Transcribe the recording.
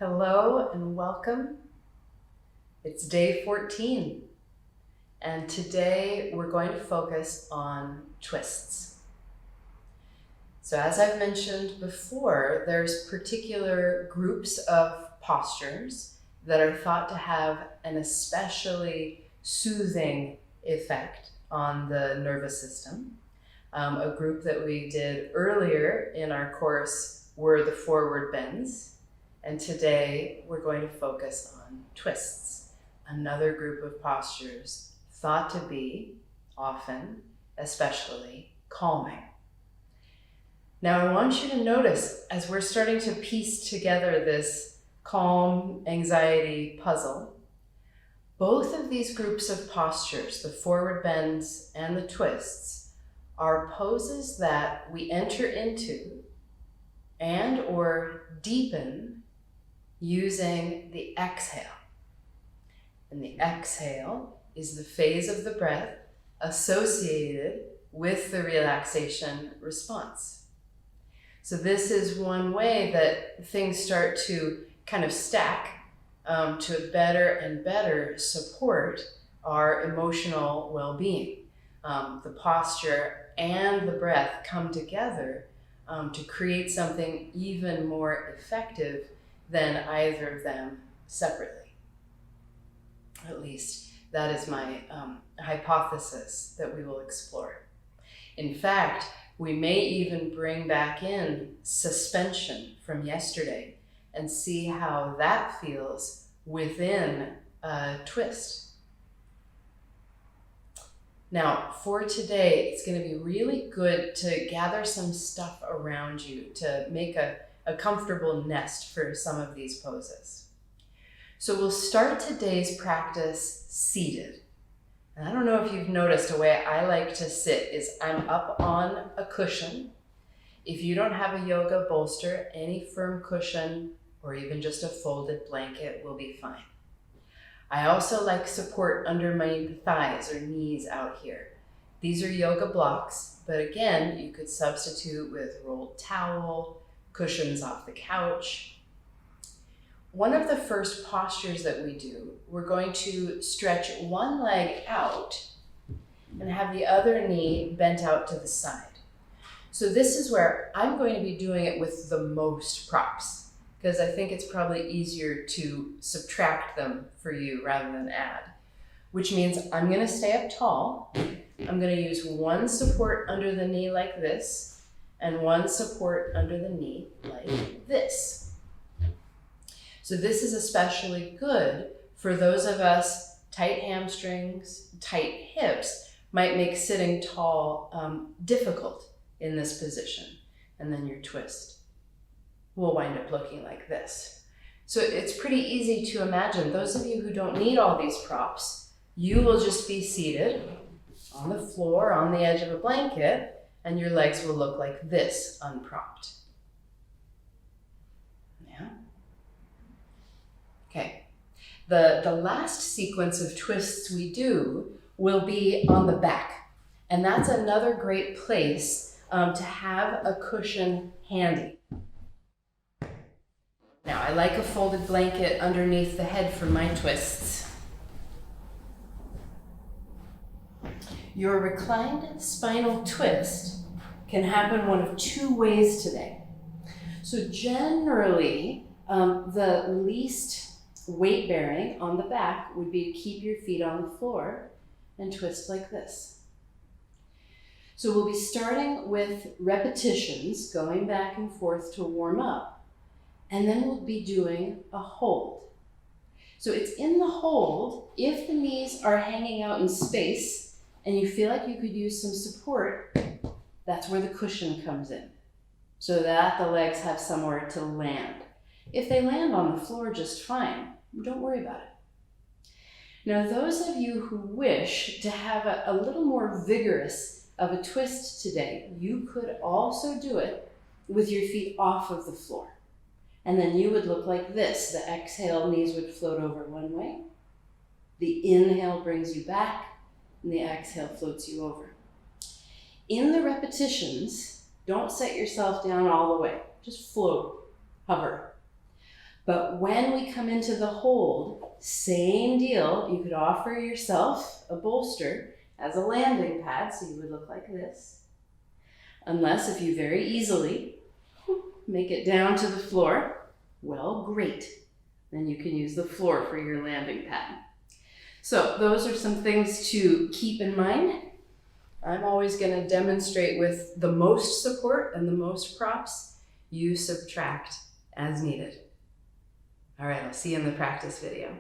Hello and welcome. It's day 14, and today we're going to focus on twists. So as I've mentioned before, there's particular groups of postures that are thought to have an especially soothing effect on the nervous system. A group that we did earlier in our course were the forward bends. And today we're going to focus on twists, another group of postures thought to be often, especially calming. Now I want you to notice as we're starting to piece together this calm anxiety puzzle, both of these groups of postures, the forward bends and the twists, are poses that we enter into and or deepen using the exhale. And the exhale is the phase of the breath associated with the relaxation response. So this is one way that things start to kind of stack to better and better support our emotional well-being. The posture and the breath come together to create something even more effective than either of them separately. At least that is my hypothesis that we will explore. In fact, we may even bring back in suspension from yesterday and see how that feels within a twist. Now, for today, it's going to be really good to gather some stuff around you to make a comfortable nest for some of these poses. So we'll start today's practice seated. And I don't know if you've noticed a way I like to sit is I'm up on a cushion. If you don't have a yoga bolster, any firm cushion or even just a folded blanket will be fine. I also like support under my thighs or knees out here. These are yoga blocks, but again, you could substitute with rolled towel, cushions off the couch. One of the first postures that we do, we're going to stretch one leg out and have the other knee bent out to the side. So this is where I'm going to be doing it with the most props, because I think it's probably easier to subtract them for you rather than add, which means I'm going to stay up tall. I'm going to use one support under the knee like this, and one support under the knee like this. So this is especially good for those of us, tight hamstrings, tight hips, might make sitting tall difficult in this position. And then your twist will wind up looking like this. So it's pretty easy to imagine. Those of you who don't need all these props, you will just be seated on the floor, on the edge of a blanket, and your legs will look like this, unpropped. Yeah? Okay. The last sequence of twists we do will be on the back. And that's another great place to have a cushion handy. Now, I like a folded blanket underneath the head for my twists. Your reclined spinal twist can happen one of two ways today. So generally, the least weight bearing on the back would be to keep your feet on the floor and twist like this. So we'll be starting with repetitions, going back and forth to warm up, and then we'll be doing a hold. So it's in the hold, if the knees are hanging out in space, and you feel like you could use some support, that's where the cushion comes in, so that the legs have somewhere to land. If they land on the floor just fine, don't worry about it. Now, those of you who wish to have a little more vigorous of a twist today, you could also do it with your feet off of the floor. And then you would look like this. The exhale, knees would float over one way. The inhale brings you back, and the exhale floats you over. In the repetitions, don't set yourself down all the way. Just float, hover. But when we come into the hold, same deal. You could offer yourself a bolster as a landing pad, so you would look like this. Unless if you very easily make it down to the floor, well, great. Then you can use the floor for your landing pad. So those are some things to keep in mind. I'm always going to demonstrate with the most support and the most props. You subtract as needed. All right, I'll see you in the practice video.